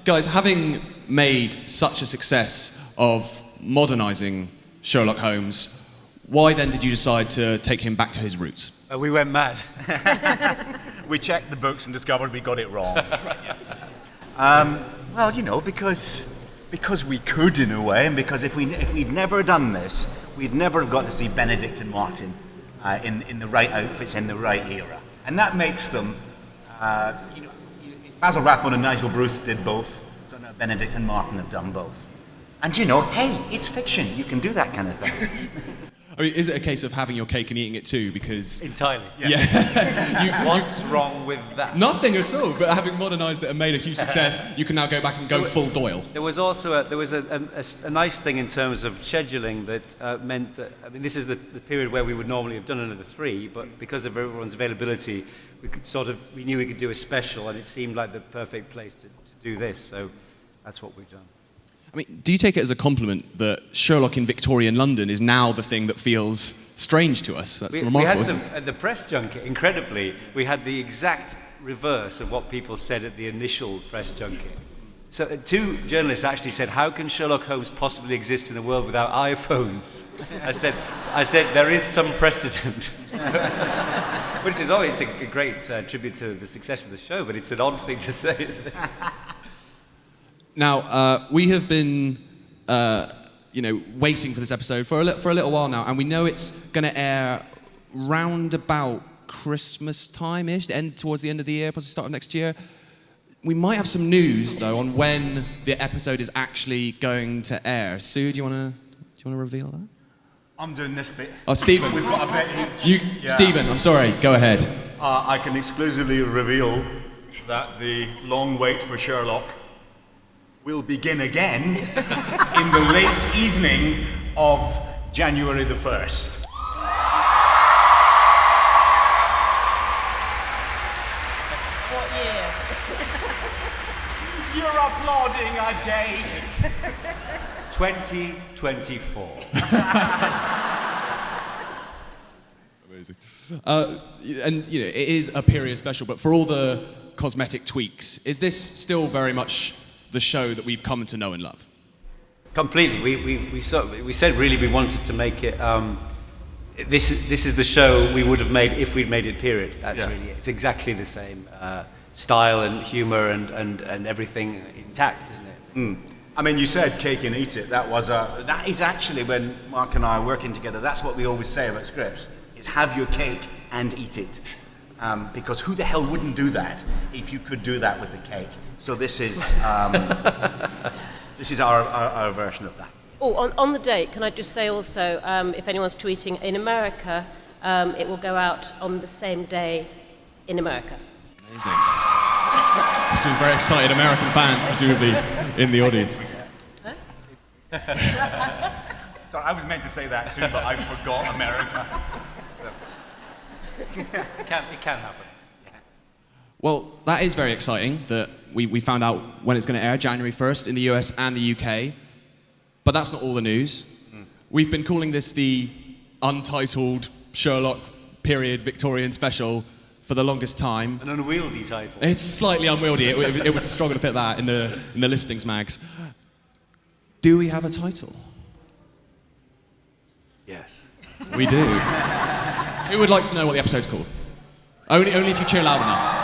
Guys, having made such a success of modernising Sherlock Holmes, why then did you decide to take him back to his roots? We went mad. We checked the books and discovered we got it wrong. Well, you know, because we could in a way, and because if we'd never done this, we'd never have got to see Benedict and Martin in the right outfits in the right era, and that makes them. Basil Rathbone and Nigel Bruce did both, so now Benedict and Martin have done both. And you know, hey, it's fiction. You can do that kind of thing. I mean, is it a case of having your cake and eating it too? Because Entirely. yeah. What's wrong with that? Nothing at all. But having modernised it and made a huge success, you can now go back and go full Doyle. There was also a nice thing in terms of scheduling that meant that, I mean, this is the period where we would normally have done another 3, but because of everyone's availability, we knew we could do a special, and it seemed like the perfect place to do this. So that's what we've done. I mean, do you take it as a compliment that Sherlock in Victorian London is now the thing that feels strange to us? That's remarkable. We had at the press junket, incredibly, we had the exact reverse of what people said at the initial press junket. So 2 journalists actually said, how can Sherlock Holmes possibly exist in a world without iPhones? I said there is some precedent. Which is always a great tribute to the success of the show, but it's an odd thing to say, isn't it? Now, we have been, waiting for this episode for a little while now, and we know it's going to air round about Christmas time-ish, towards the end of the year, possibly start of next year. We might have some news, though, on when the episode is actually going to air. Sue, do you want to reveal that? I'm doing this bit. Oh, Steven. We've got a bit each. Steven, I'm sorry. Go ahead. I can exclusively reveal that the long wait for Sherlock will begin again in the late evening of January the 1st. What year? You're applauding a date. 2024. Amazing. And, it is a period special, but for all the cosmetic tweaks, is this still very much the show that we've come to know and love? Completely. We said really we wanted to make it. This is the show we would have made if we'd made it. Period. That's really it. It's exactly the same style and humour and everything intact, isn't it? Mm. I mean, you said cake and eat it. That is actually when Mark and I are working together. That's what we always say about scripts: is have your cake and eat it. Because who the hell wouldn't do that if you could do that with the cake? So this is our version of that. Oh, on the date, can I just say also, if anyone's tweeting, in America, it will go out on the same day in America. Amazing. Some very excited American fans, presumably, in the audience. So I was meant to say that too, but I forgot America. It can happen. Well, that is very exciting that we found out when it's going to air, January 1st, in the US and the UK. But that's not all the news. We've been calling this the untitled Sherlock period Victorian special for the longest time. An unwieldy title. It's slightly unwieldy. It would struggle to fit that in the listings mags. Do we have a title? Yes. We do. Who would like to know what the episode's called? Only if you cheer loud enough.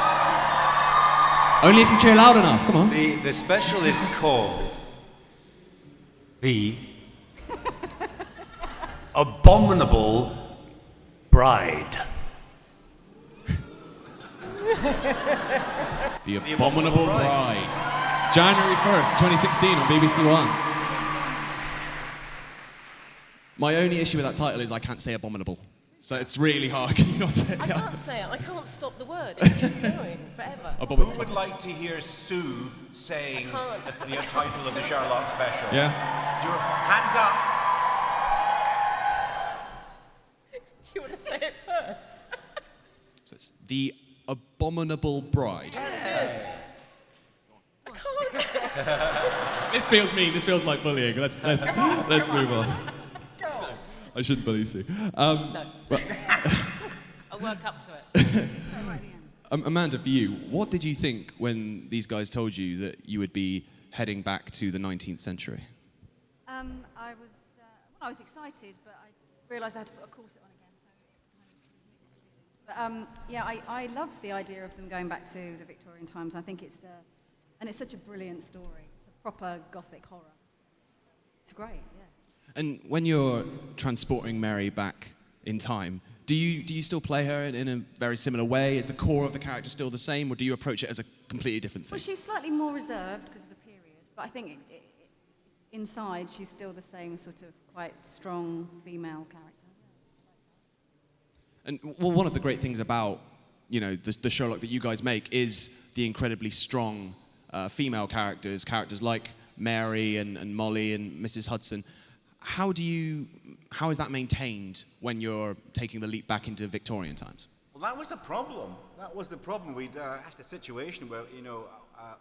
Only if you cheer loud enough. Come on. The special is called The Abominable Bride. The Abominable Bride. January 1st, 2016 on BBC One. My only issue with that title is I can't say abominable. So it's really hard. Can you not say it? I can't say it. I can't stop the word. It keeps going forever. Who would like to hear Sue saying the title of the Sherlock special? Yeah. Hands up. Do you want to say it first? So it's The Abominable Bride. That's good. I can't. This feels mean. This feels like bullying. Let's move on. I shouldn't bully Sue. No. I'll work up to it. Amanda, for you, what did you think when these guys told you that you would be heading back to the 19th century? I was excited, but I realised I had to put a corset on again, so it kind of was mixed feelings. But I loved the idea of them going back to the Victorian times. I think it's such a brilliant story. It's a proper Gothic horror. It's great, yeah. And when you're transporting Mary back in time, do you still play her in a very similar way? Is the core of the character still the same, or do you approach it as a completely different thing? Well, she's slightly more reserved because of the period, but I think inside she's still the same sort of quite strong female character. And well, one of the great things about the Sherlock that you guys make is the incredibly strong female characters like Mary and Molly and Mrs. Hudson. How is that maintained when you're taking the leap back into Victorian times? Well, that was a problem. That was the problem. We'd had a situation where,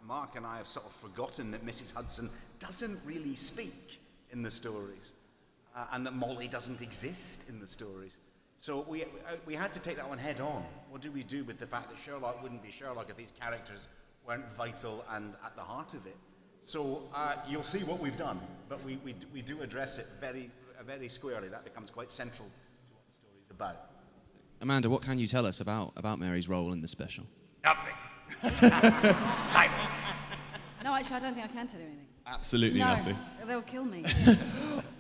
Mark and I have sort of forgotten that Mrs. Hudson doesn't really speak in the stories, and that Molly doesn't exist in the stories. So we had to take that one head on. What do we do with the fact that Sherlock wouldn't be Sherlock if these characters weren't vital and at the heart of it? So you'll see what we've done, but we do address it very, very squarely. That becomes quite central to what the story is about. Amanda, what can you tell us about Mary's role in the special? Nothing. Silence. No, actually, I don't think I can tell you anything. Absolutely nothing. No, they'll kill me.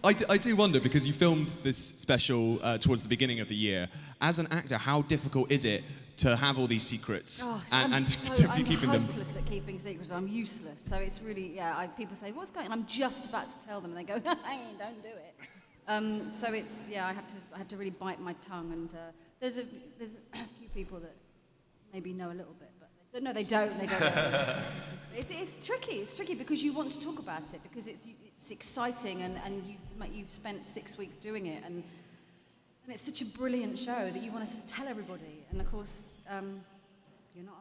I do wonder, because you filmed this special towards the beginning of the year. As an actor, how difficult is it to have all these secrets and to be keeping them? I'm hopeless at keeping secrets. I'm useless. So it's really, people say, what's going on? I'm just about to tell them, and they go, hey, don't do it. So it's, I have to really bite my tongue. And there's a few people that maybe know a little bit, but no, they don't. They don't. It's tricky. It's tricky because you want to talk about it because it's exciting and you've spent 6 weeks doing it and it's such a brilliant show that you want to tell everybody. And of course, you're not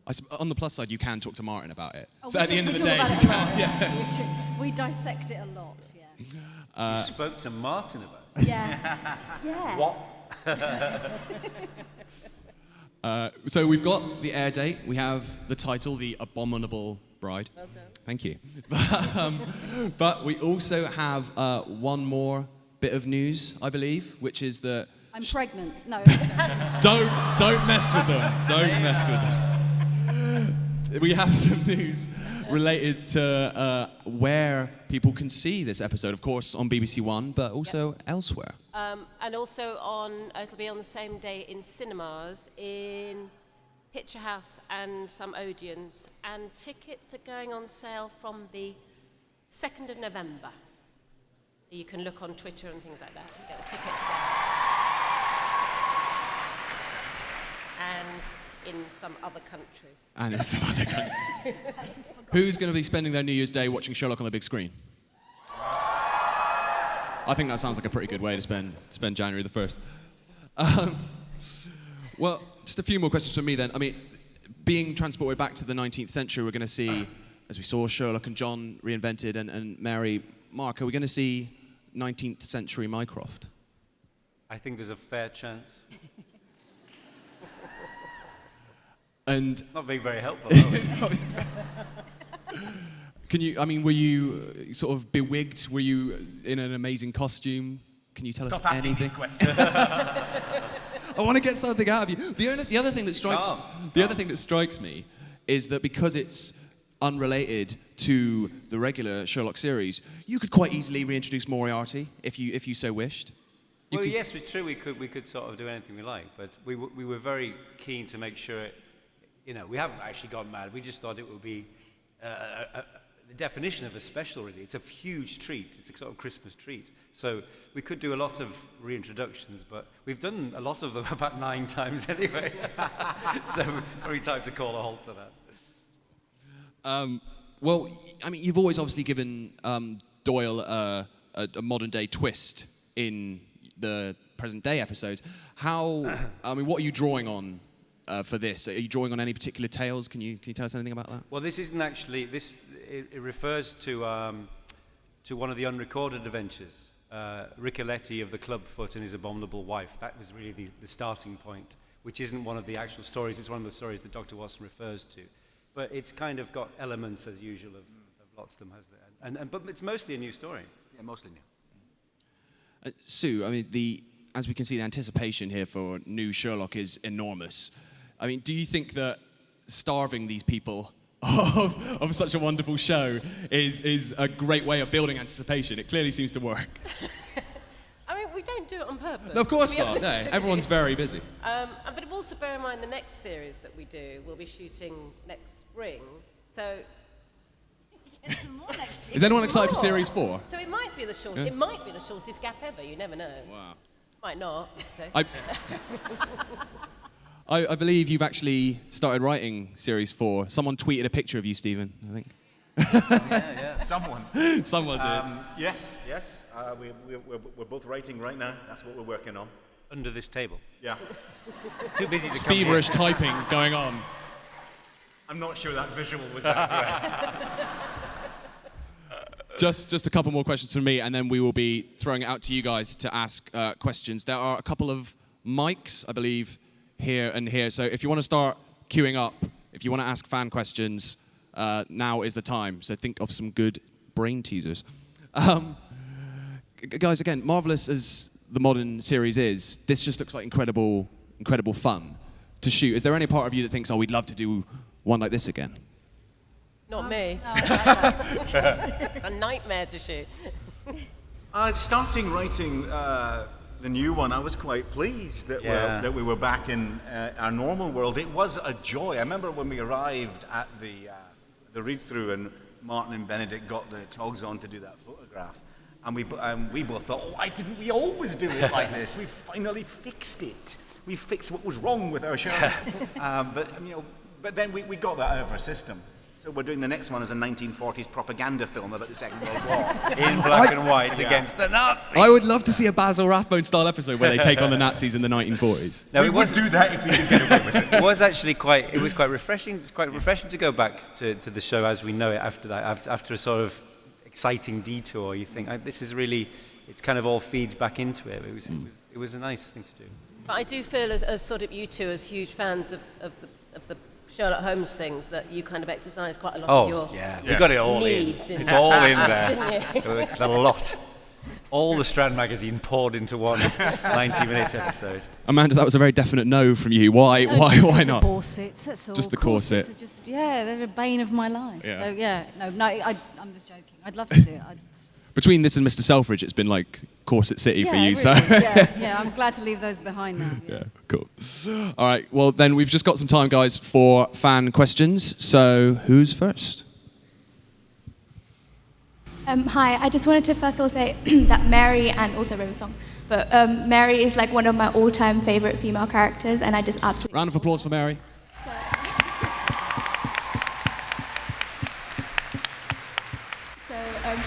allowed. On the plus side, you can talk to Martin about it. Oh, so at the end of the day, you can. Yeah. We dissect it a lot. Yeah. You spoke to Martin about it. Yeah. Yeah. What? So we've got the air date, we have the title, The Abominable Bride. Well done. Thank you. But we also have one more bit of news, I believe, which is that... I'm pregnant. No. Don't mess with them. Don't mess with them. We have some news related to where people can see this episode, of course, on BBC One, but also elsewhere. And also it'll be on the same day in cinemas, in Picture House and some Odeons. And tickets are going on sale from the 2nd of November. You can look on Twitter and things like that and get the tickets there. And in some other countries. Who's going to be spending their New Year's Day watching Sherlock on the big screen? I think that sounds like a pretty good way to spend January the 1st. Well, just a few more questions from me then. I mean, being transported back to the 19th century, we're going to see, as we saw Sherlock and John reinvented and Mary, Mark, are we going to see 19th century Mycroft? I think there's a fair chance. And not being very helpful, are we? Were you sort of bewigged? Were you in an amazing costume? Can you tell us anything? Stop asking these questions. I want to get something out of you. The other thing that strikes me is that because it's unrelated to the regular Sherlock series, you could quite easily reintroduce Moriarty if you so wished. Yes, it's true. We could sort of do anything we like, but we were very keen to make sure. We haven't actually gone mad. We just thought it would be the definition of a special, really. It's a huge treat. It's a sort of Christmas treat. So we could do a lot of reintroductions, but we've done a lot of them about 9 times anyway. So probably time to call a halt to that. Well, I mean, you've always obviously given Doyle a modern-day twist in the present-day episodes. What are you drawing on for this? Are you drawing on any particular tales? Can you tell us anything about that? Well, this isn't actually it refers to one of the unrecorded adventures, Ricoletti of the Clubfoot and his abominable wife. That was really the starting point. which isn't one of the actual stories. It's one of the stories that Dr. Watson refers to. But it's kind of got elements, as usual, of lots of them, has there. But it's mostly a new story. Yeah, mostly new. Sue, I mean, as we can see, the anticipation here for new Sherlock is enormous. I mean, do you think that starving these people of such a wonderful show is a great way of building anticipation? It clearly seems to work. I mean, we don't do it on purpose. No, of course to be not. No, honest. everyone's very busy. But also bear in mind the next series that we do, we'll be shooting next spring. So Get some more next year. Is anyone excited for more. Series 4? So it might be the short. Yeah. It might be the shortest gap ever. You never know. Wow. Might not. So. I believe you've actually started writing Series 4. Someone tweeted a picture of you, Stephen, I think. Yeah. Someone. Someone did. Yes. We're both writing right now. That's what we're working on. Under this table. Yeah. Too busy to It's come here. feverish typing going on. I'm not sure that visual was that good. Just a couple more questions from me, and then we will be throwing it out to you guys to ask questions. There are a couple of mics, I believe, here and here. So if you want to start queuing up, if you want to ask fan questions, now is the time. So think of some good brain teasers. Guys, again, marvelous as the modern series is, this just looks like incredible fun to shoot. Is there any part of you that thinks, oh, we'd love to do one like this again? Not me. No, I like that. It's a nightmare to shoot. Starting writing the new one, I was quite pleased that we were back in our normal world. It was a joy. I remember when we arrived at the read-through and Martin and Benedict got the togs on to do that photograph. And we both thought, why didn't we always do it like this? We finally fixed it. We fixed what was wrong with our show. But then we got that out of our system. So we're doing the next one as a 1940s propaganda film about the Second World War. In black and white against the Nazis. I would love to see a Basil Rathbone-style episode where they take on the Nazis in the 1940s. No, We would do that if we could get away with it. It was actually quite refreshing. It's quite refreshing to go back to the show as we know it after that, after a sort of exciting detour. You think this is really, it kind of all feeds back into it. It was a nice thing to do. But I do feel, as sort of you two, as huge fans of the Sherlock Holmes things, that you kind of exercise quite a lot of your We got it all in. needs in It's all in didn't there. you? It's a lot. All the Strand magazine poured into one 90-minute episode. Amanda, that was a very definite no from you. Why not? Corsets, that's all. Just the corset. Corsets are just, they're a bane of my life. Yeah. So I'm just joking. I'd love to do it. Between this and Mr. Selfridge, it's been like Corset City for you. Really, So yeah, I'm glad to leave those behind now. yeah, cool. All right, well then we've just got some time, guys, for fan questions. So who's first? Hi, I just wanted to first of all say that Mary, and also River Song, but Mary is like one of my all-time favorite female characters, and I just absolutely... Round of applause for Mary.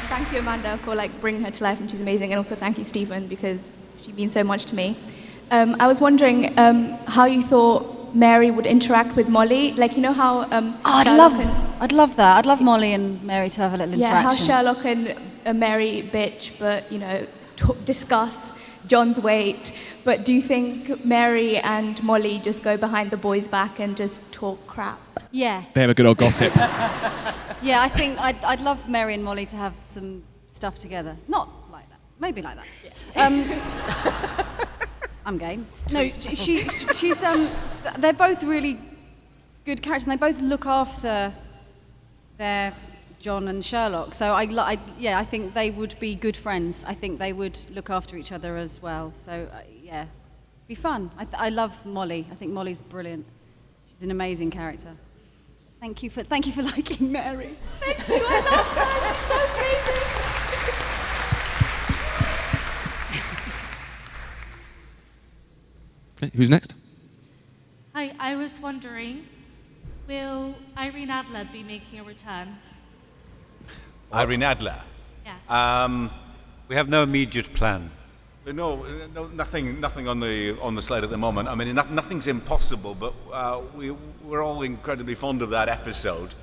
Thank you, Amanda, for like bringing her to life, and she's amazing. And also thank you, Stephen, because she means so much to me. I was wondering how you thought Mary would interact with Molly. Like, you know how I'd love that. I'd love Molly and Mary to have a little interaction. Yeah, how Sherlock and Mary bitch, but discuss John's weight. But do you think Mary and Molly just go behind the boys' back and just talk crap? Yeah. They have a good old gossip. Yeah, I think I'd love Mary and Molly to have some stuff together. Not like that. Maybe like that. Yeah. I'm game. No, she's they're both really good characters, and they both look after their John and Sherlock. So I think they would be good friends. I think they would look after each other as well. So be fun. I love Molly. I think Molly's brilliant. She's an amazing character. Thank you for liking Mary. Thank you, I love her. She's so crazy. Okay, who's next? Hi, I was wondering, will Irene Adler be making a return? Irene Adler. Yeah. We have no immediate plan. No, nothing on the slide at the moment. I mean, nothing's impossible, but we're all incredibly fond of that episode,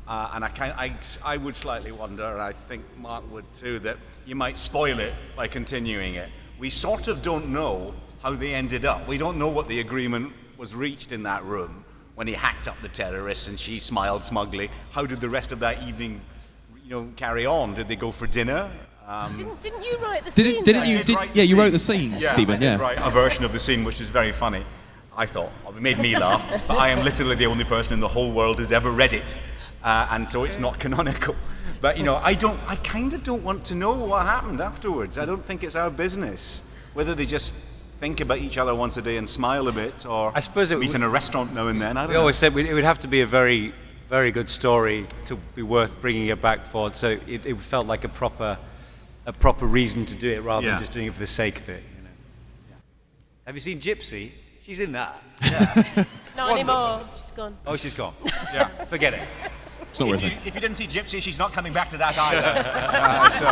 and I would slightly wonder, and I think Mark would too, that you might spoil it by continuing it. We sort of don't know how they ended up. We don't know what the agreement was reached in that room when he hacked up the terrorists and she smiled smugly, how did the rest of that evening, carry on? Did they go for dinner? Didn't you write the scene? Didn't you? You wrote the scene, Stephen. I did write a version of the scene which was very funny. I thought it made me laugh. But I am literally the only person in the whole world who's ever read it, and so it's not canonical. But I kind of don't want to know what happened afterwards. I don't think it's our business whether they just think about each other once a day and smile a bit, or I suppose it meet in a restaurant now and then. I don't We know. always said it would have to be a very, very good story to be worth bringing it back for. So it felt like a proper reason to do it rather than just doing it for the sake of it. Have you seen Gypsy? She's in that. Not anymore. She's gone. Oh, she's gone. Yeah, forget it. It's not worth it. If you didn't see Gypsy, she's not coming back to that either. So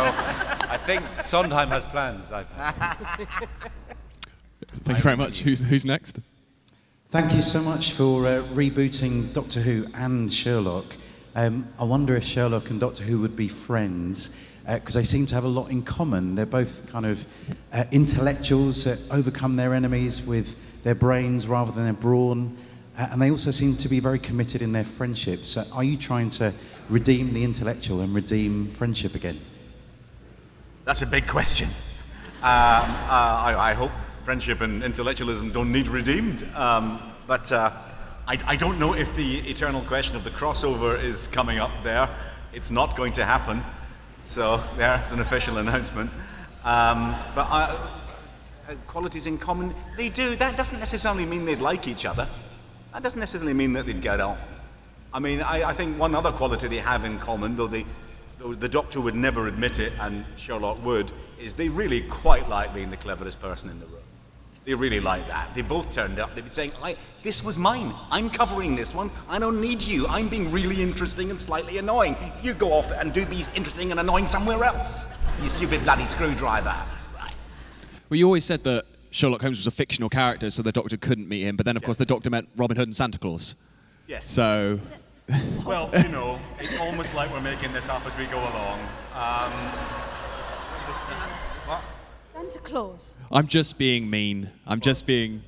I think Sondheim has plans. Thank you very much. Who's next? Thank you so much for rebooting Doctor Who and Sherlock. I wonder if Sherlock and Doctor Who would be friends, because they seem to have a lot in common. They're both kind of intellectuals that overcome their enemies with their brains rather than their brawn, and they also seem to be very committed in their friendships. So are you trying to redeem the intellectual and redeem friendship again? that's a big question. I hope friendship and intellectualism don't need redeemed. But I don't know if the eternal question of the crossover is coming up there. It's not going to happen. So there's an official announcement. But qualities in common, they do. That doesn't necessarily mean they'd like each other. That doesn't necessarily mean that they'd get on. I mean, I think one other quality they have in common, though the Doctor would never admit it, and Sherlock would, is they really quite like being the cleverest person in the room. They really like that. They both turned up. They'd be saying, this was mine. I'm covering this one. I don't need you. I'm being really interesting and slightly annoying. You go off and do be interesting and annoying somewhere else. You stupid bloody screwdriver. Right. Well, you always said that Sherlock Holmes was a fictional character, so the Doctor couldn't meet him. But then, of course, the Doctor met Robin Hood and Santa Claus. Yes. So... Well, it's almost like we're making this up as we go along. What? Santa Claus. I'm just being mean. I'm just being...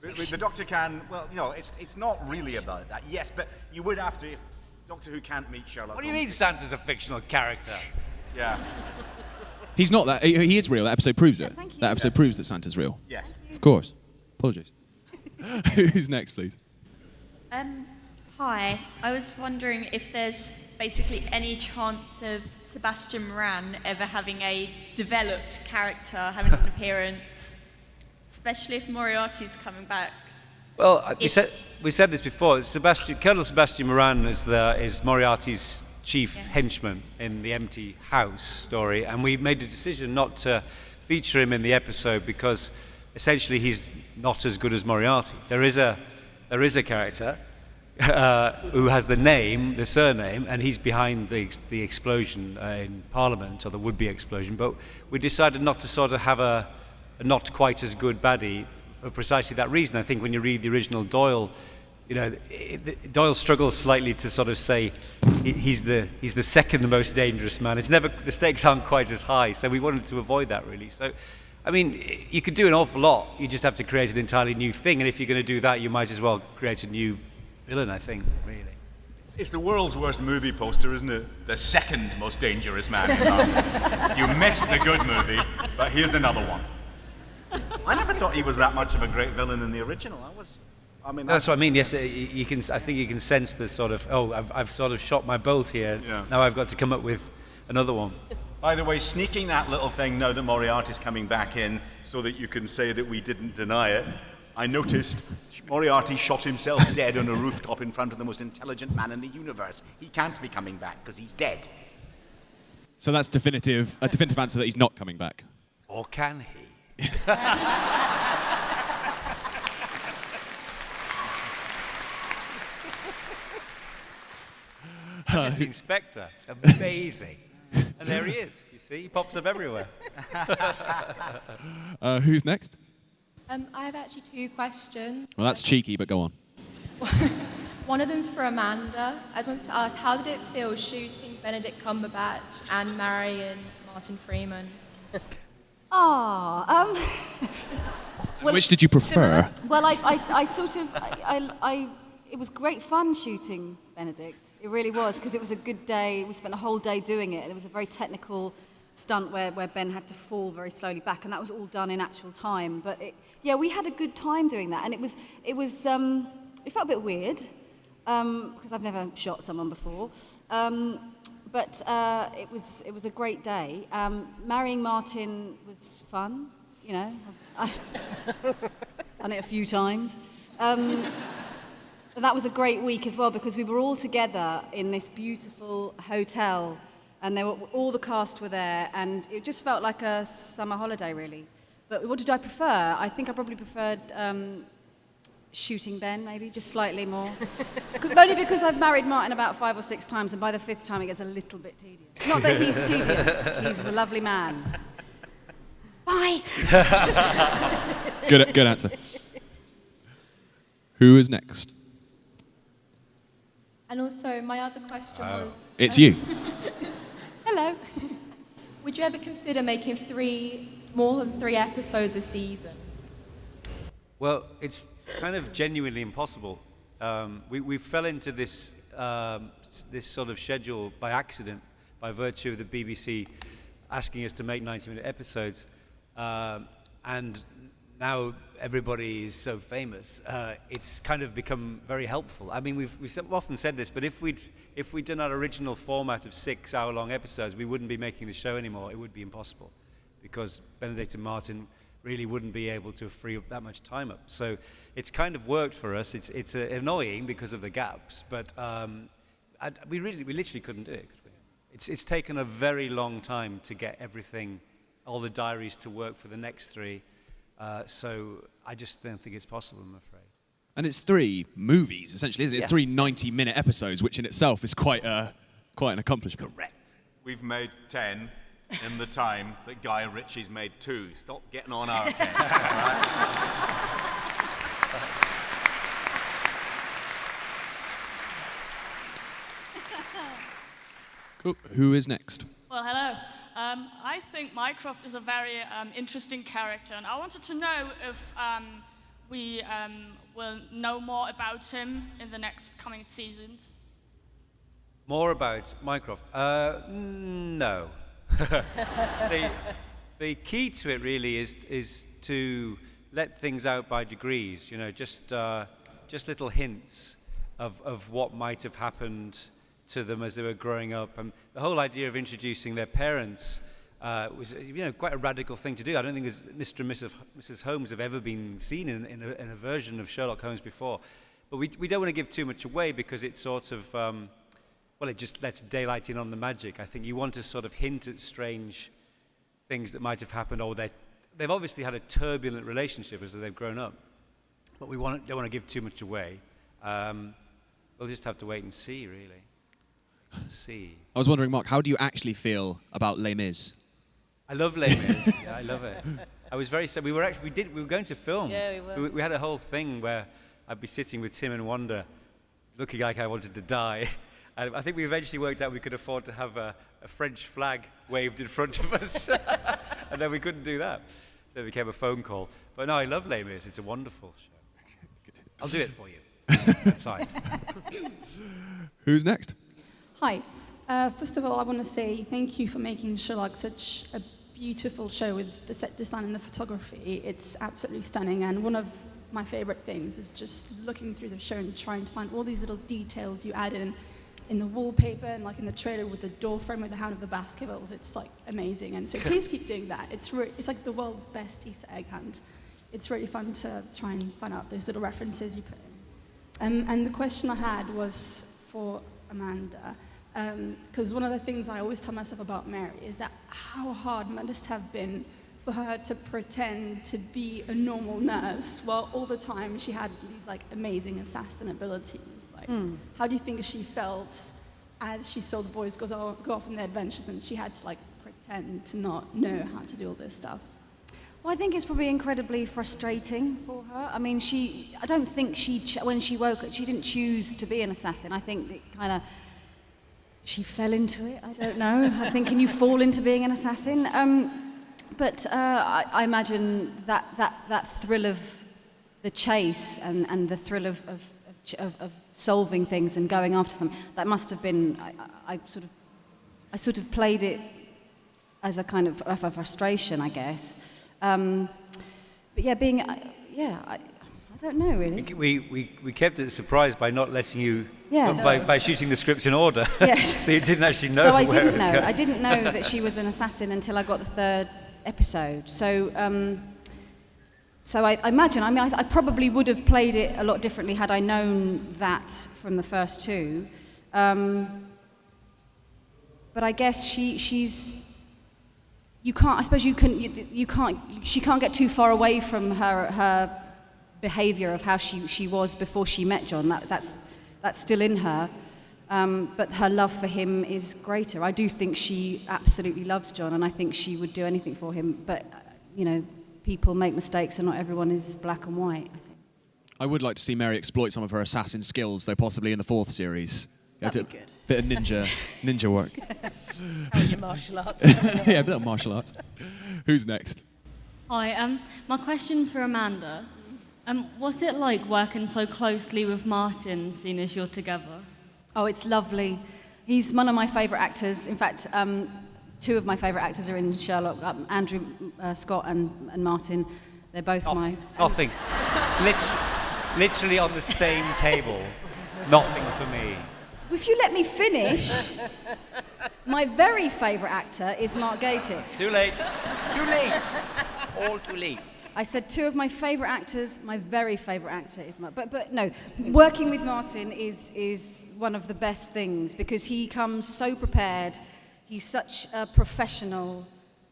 The Doctor can, it's not really about that. Yes, but you would have to, if Doctor Who can't meet Sherlock What do you Holmes. mean Santa's a fictional character? Yeah. He's not that. He is real. That episode proves it. thank you. That episode proves that Santa's real. Yes. Of course. Apologies. Who's next, please? Hi. I was wondering if there's basically any chance of Sebastian Moran ever having a developed character, having an appearance, especially if Moriarty's coming back. Well, we said this before. Colonel Sebastian Moran is Moriarty's chief henchman in the Empty House story, and we made a decision not to feature him in the episode because essentially he's not as good as Moriarty. There is a character who has the surname, and he's behind the explosion in Parliament, or the would-be explosion. But we decided not to sort of have a not quite as good baddie for precisely that reason. I think when you read the original Doyle, Doyle struggles slightly to sort of say he's the second most dangerous man. It's never, the stakes aren't quite as high, so we wanted to avoid that really. So, I mean, you could do an awful lot. You just have to create an entirely new thing, and if you're going to do that, you might as well create a new villain, I think, really. It's the world's worst movie poster, isn't it? The second most dangerous man. You missed the good movie, but here's another one. I never thought he was that much of a great villain in the original. That's what I mean. Yes, you can. I think you can sense the sort of I've sort of shot my bolt here. Yeah. Now I've got to come up with another one. By the way, sneaking that little thing now that Moriarty's coming back in so that you can say that we didn't deny it, I noticed Moriarty shot himself dead on a rooftop in front of the most intelligent man in the universe. He can't be coming back because he's dead. So that's a definitive answer that he's not coming back. Or can he? I've seen Spectre. It's amazing. And there he is. You see, he pops up everywhere. Who's next? I have actually two questions. Well, that's cheeky, but go on. One of them's for Amanda. I just wanted to ask, how did it feel shooting Benedict Cumberbatch and marrying Martin Freeman? Which did you prefer? Well, I sort of, it was great fun shooting Benedict. It really was, because it was a good day. We spent a whole day doing it. There was a very technical stunt where Ben had to fall very slowly back, and that was all done in actual time. But we had a good time doing that, and it felt a bit weird, because I've never shot someone before. But it was a great day. Marrying Martin was fun, you know. I've done it a few times. That was a great week as well, because we were all together in this beautiful hotel, and all the cast were there, and it just felt like a summer holiday, really. But what did I prefer? I think I probably preferred shooting Ben, maybe, just slightly more. Only because I've married Martin about 5 or 6 times, and by the 5th time it gets a little bit tedious. Not that he's tedious, he's a lovely man. Bye! Good answer. Who is next? And also, my other question was... It's you. Hello. Would you ever consider making more than 3 episodes a season? Well, it's kind of genuinely impossible. We fell into this sort of schedule by accident, by virtue of the BBC asking us to make 90-minute episodes. And now everybody is so famous, it's kind of become very helpful. I mean, we've often said this, but if we'd done our original format of 6-hour-long episodes, we wouldn't be making the show anymore. It would be impossible, because Benedict and Martin really wouldn't be able to free up that much time up. So it's kind of worked for us. It's annoying because of the gaps, but we literally couldn't do it, could we? It's taken a very long time to get everything, all the diaries to work for the next 3. So I just don't think it's possible, I'm afraid. And it's 3 movies, essentially, isn't it? It's 3 90-minute episodes, which in itself is quite an accomplishment. Correct. We've made 10 in the time that Guy Ritchie's made 2. Stop getting on our case, all right? Cool. Who is next? Well, hello. I think Mycroft is a very interesting character, and I wanted to know if we will know more about him in the next coming seasons. More about Mycroft? No. The key to it really is to let things out by degrees. You know, just little hints of what might have happened to them as they were growing up. And the whole idea of introducing their parents was, quite a radical thing to do. I don't think Mr. and Mrs. Holmes have ever been seen in a version of Sherlock Holmes before. But we don't want to give too much away, because it's sort of, it just lets daylight in on the magic. I think you want to sort of hint at strange things that might have happened, or they've obviously had a turbulent relationship as they've grown up. But we don't want to give too much away. We'll just have to wait and see, really. See. I was wondering, Mark, how do you actually feel about Les Mis? I love Les Mis. Yeah, I love it. I was very sad. We were going to film. Yeah, we were. We had a whole thing where I'd be sitting with Tim and Wanda, looking like I wanted to die. And I think we eventually worked out we could afford to have a French flag waved in front of us, and then we couldn't do that, so it became a phone call. But no, I love Les Mis. It's a wonderful show. I'll do it for you. Outside. Who's next? Hi. First of all, I want to say thank you for making Sherlock such a beautiful show with the set design and the photography. It's absolutely stunning, and one of my favorite things is just looking through the show and trying to find all these little details you added in the wallpaper and like in the trailer with the door frame with the Hound of the Baskervilles. It's like amazing, and so please keep doing that. It's like the world's best Easter egg hunt. It's really fun to try and find out those little references you put in. And the question I had was for Amanda, because one of the things I always tell myself about Mary is that how hard must it have been for her to pretend to be a normal nurse while all the time she had these like amazing assassin abilities. Like, how do you think she felt as she saw the boys go off on their adventures and she had to like pretend to not know how to do all this stuff? Well, I think it's probably incredibly frustrating for her. I mean, I don't think when she woke up, she didn't choose to be an assassin. I think that she fell into it. I don't know. I'm thinking you fall into being an assassin. I imagine that thrill of the chase and the thrill of solving things and going after them, that must have been, I sort of played it as a kind of a frustration, I guess. But yeah, I don't know really. We kept it a surprise by not letting you, Yeah. by shooting the script in order. Yes. So you didn't actually know So where I it didn't was know. going. I didn't know that she was an assassin until I got the 3rd episode. So I imagine, I probably would have played it a lot differently had I known that from the first 2. But I guess she's. You can't. I suppose you can't. She can't get too far away from her behaviour of how she was before she met John. That's still in her. But her love for him is greater. I do think she absolutely loves John, and I think she would do anything for him. But people make mistakes, and not everyone is black and white. I think. I would like to see Mary exploit some of her assassin skills, though possibly in the 4th series. That'd be good. Bit of ninja work. Your martial arts. Yeah, a bit of martial arts. Who's next? Hi, my question's for Amanda. What's it like working so closely with Martin, seeing as you're together? Oh, it's lovely. He's one of my favourite actors. In fact, 2 of my favourite actors are in Sherlock, Andrew Scott and Martin. They're both my... Nothing. Literally on the same table. Nothing for me. If you let me finish, my very favourite actor is Mark Gatiss. Too late. Too late. All too late. I said 2 of my favourite actors. My very favourite actor is Mark. But no, working with Martin is one of the best things because he comes so prepared. He's such a professional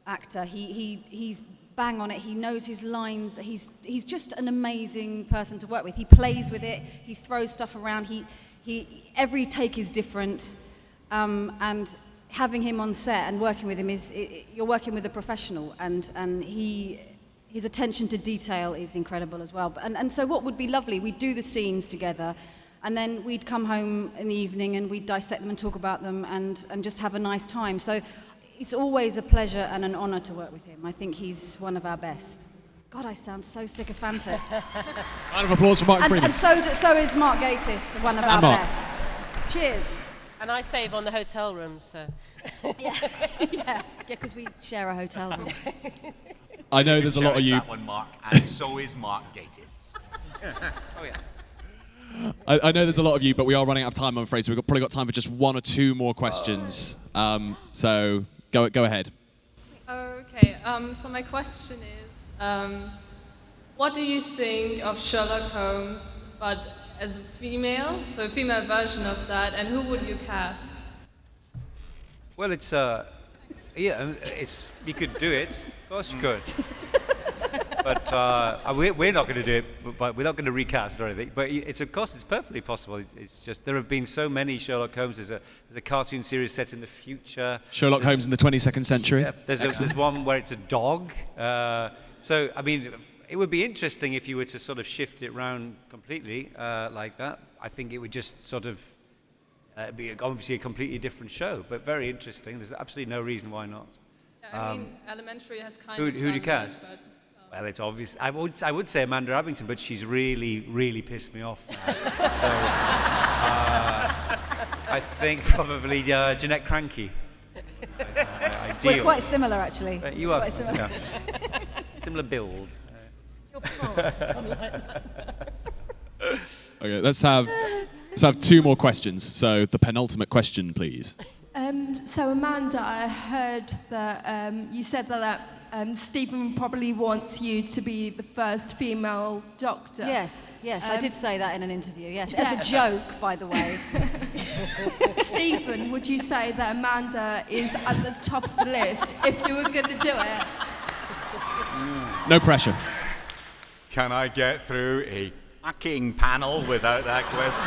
actor. He's bang on it. He knows his lines. He's just an amazing person to work with. He plays with it. He throws stuff around. Every take is different, and having him on set and working with him you're working with a professional, and his attention to detail is incredible as well. And so what would be lovely, we'd do the scenes together, and then we'd come home in the evening and we'd dissect them and talk about them and just have a nice time. So it's always a pleasure and an honour to work with him. I think he's one of our best. God, I sound so sycophantic. Round of applause for Mark Freeman. And so is Mark Gatiss, one of our best. Cheers. And I save on the hotel room, so... Yeah, because we share a hotel room. I know there's a lot of you... That one, Mark, and so is Mark Gatiss. Oh, yeah. I know there's a lot of you, but we are running out of time, I'm afraid, so we've probably got time for just 1 or 2 more questions. So go ahead. Okay, so my question is, what do you think of Sherlock Holmes, but as a female, so a female version of that, and who would you cast? Well, you could do it. Of course you could. But we're not going to do it. But we're not going to recast or anything. But of course, it's perfectly possible. It's just there have been so many Sherlock Holmes. There's a cartoon series set in the future. Sherlock Holmes in the 22nd century. Yeah, there's one where it's a dog. So I mean, it would be interesting if you were to sort of shift it around completely like that. I think it would just sort of be obviously a completely different show, but very interesting. There's absolutely no reason why not. Yeah, I mean, Elementary has kind who of. Who do you cast? Well, it's obvious. I would say Amanda Abbington, but she's really pissed me off now. So I think probably Jeanette Cranky. We're quite similar, actually. You are quite similar. Yeah. Similar build. Okay, let's have 2 more questions. So the penultimate question, please. So Amanda, I heard that you said that Stephen probably wants you to be the first female doctor. Yes, I did say that in an interview, yes. As a joke, by the way. Stephen, would you say that Amanda is at the top of the list if you were going to do it? No pressure. Can I get through a fucking panel without that question?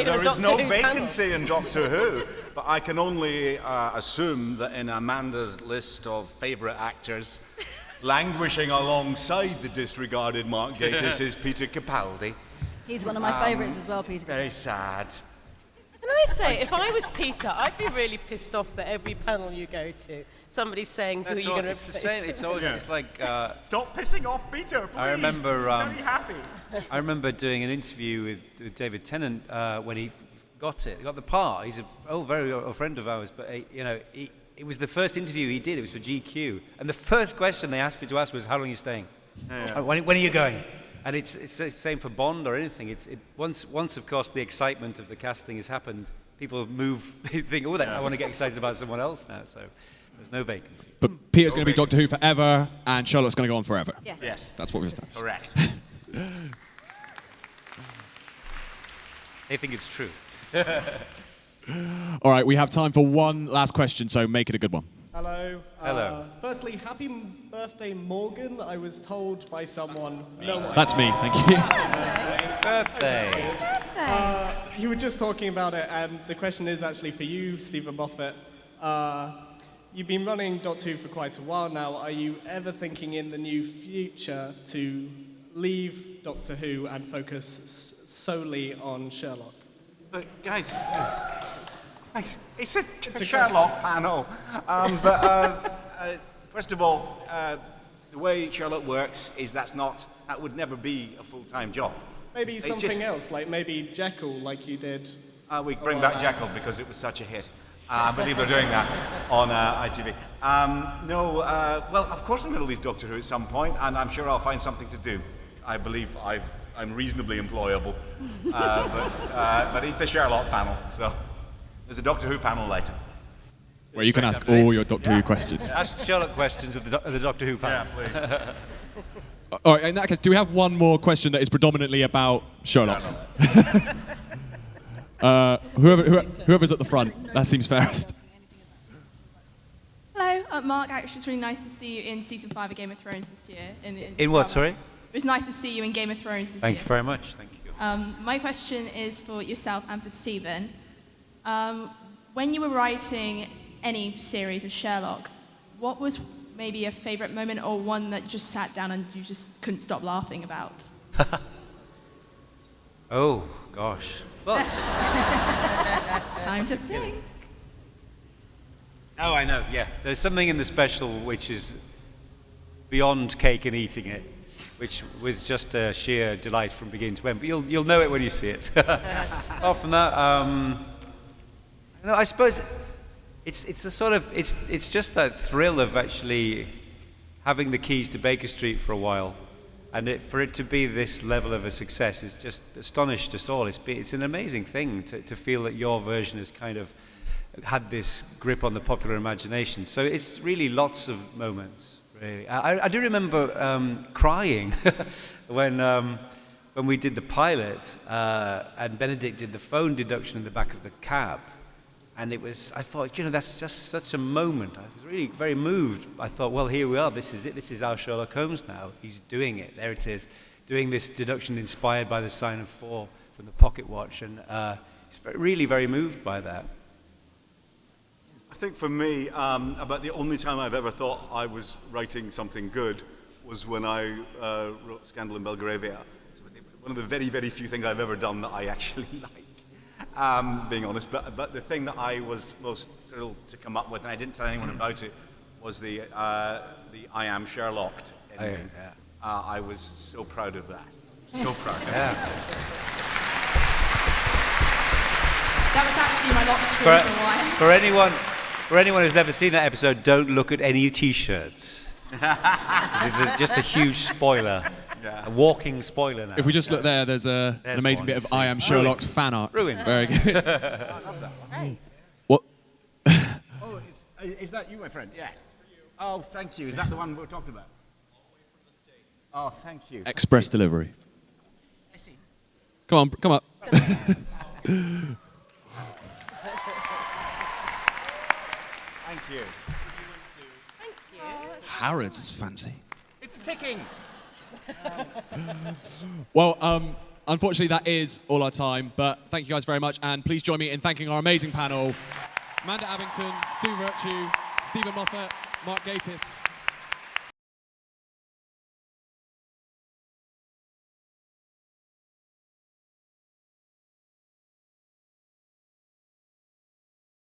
There is no vacancy in Doctor Who, but I can only assume that in Amanda's list of favourite actors, languishing alongside the disregarded Mark Gatiss is Peter Capaldi. He's one of my favourites as well, Peter. Very sad. And I say, if I was Peter, I'd be really pissed off that every panel you go to, somebody's saying who are you going to replace. It's the same. It's always it's like. Stop pissing off Peter, please. I remember. He's very happy. I remember doing an interview with David Tennant when he got the part. He's a very old friend of ours, but it was the first interview he did. It was for GQ, and the first question they asked me to ask was, "How long are you staying? When are you going?" And it's the same for Bond or anything. Once of course the excitement of the casting has happened, people move. They think, "Oh, I want to get excited about someone else now." So there's no vacancy. But Peter's going to be Doctor Who forever, and Sherlock's going to go on forever. Yes. That's what we've established. Correct. They think it's true. All right, we have time for one last question, so make it a good one. Hello. Hello. Firstly, happy birthday, Morgan. I was told by someone. That's me, thank you. Birthday. You were just talking about it, and the question is actually for you, Steven Moffat. You've been running Doctor Who for quite a while now. Are you ever thinking in the new future to leave Doctor Who and focus solely on Sherlock? But guys, it's a Sherlock panel. First of all, the way Sherlock works is that would never be a full-time job. Maybe something else, like maybe Jekyll, like you did. We bring back Jekyll because it was such a hit. I believe they're doing that on ITV. Well, of course I'm going to leave Doctor Who at some point, and I'm sure I'll find something to do. I believe I'm reasonably employable, but it's a Sherlock panel, so there's a Doctor Who panel later. Where you can ask all your Doctor Who questions. Ask Sherlock questions of the Doctor Who panel. Yeah, please. All right, in that case, do we have one more question that is predominantly about Sherlock? Whoever's at the front, that seems fairest. Hello, Mark. Actually, it's really nice to see you in season 5 of Game of Thrones this year. In what, sorry? It was nice to see you in Game of Thrones this year. Thank you very much. Thank you. My question is for yourself and for Steven. When you were writing any series of Sherlock, what was maybe a favourite moment or one that you just sat down and you just couldn't stop laughing about? Oh, gosh. Lots. Time to think. Oh, I know, yeah. There's something in the special which is beyond cake and eating it, which was just a sheer delight from beginning to end. But you'll know it when you see it. Apart from that, I suppose it's the sort of it's just that thrill of actually having the keys to Baker Street for a while, and for it to be this level of a success has just astonished us all. It's an amazing thing to feel that your version has kind of had this grip on the popular imagination. So it's really lots of moments. Really, I do remember crying when we did the pilot and Benedict did the phone deduction in the back of the cab, and I thought, that's just such a moment. I was really very moved. I thought, well, here we are. This is it. This is our Sherlock Holmes now. He's doing it. There it is, doing this deduction inspired by the sign of 4 from the pocket watch, and he's really very moved by that. I think for me, about the only time I've ever thought I was writing something good was when I wrote Scandal in Belgravia. It's one of the very, very few things I've ever done that I actually like, being honest. But the thing that I was most thrilled to come up with, and I didn't tell anyone about it, was the I am Sherlocked ending. I was so proud of that. So proud of that. That was actually my lock screen for a while. For anyone who's never seen that episode, don't look at any T-shirts. It's just a huge spoiler. A walking spoiler now. If we just look there's an amazing bit of I Am Sherlock fan art. Ruined. Very good. I love that one. What? Oh, is that you, my friend? Yeah. Oh, thank you. Is that the one we talked about? Oh, thank you. Express delivery. Come up. Thank you. Thank you. Harrods is fancy. It's ticking. Well, unfortunately, that is all our time, but thank you guys very much, and please join me in thanking our amazing panel, Amanda Abbington, Sue Vertue, Steven Moffat, Mark Gatiss,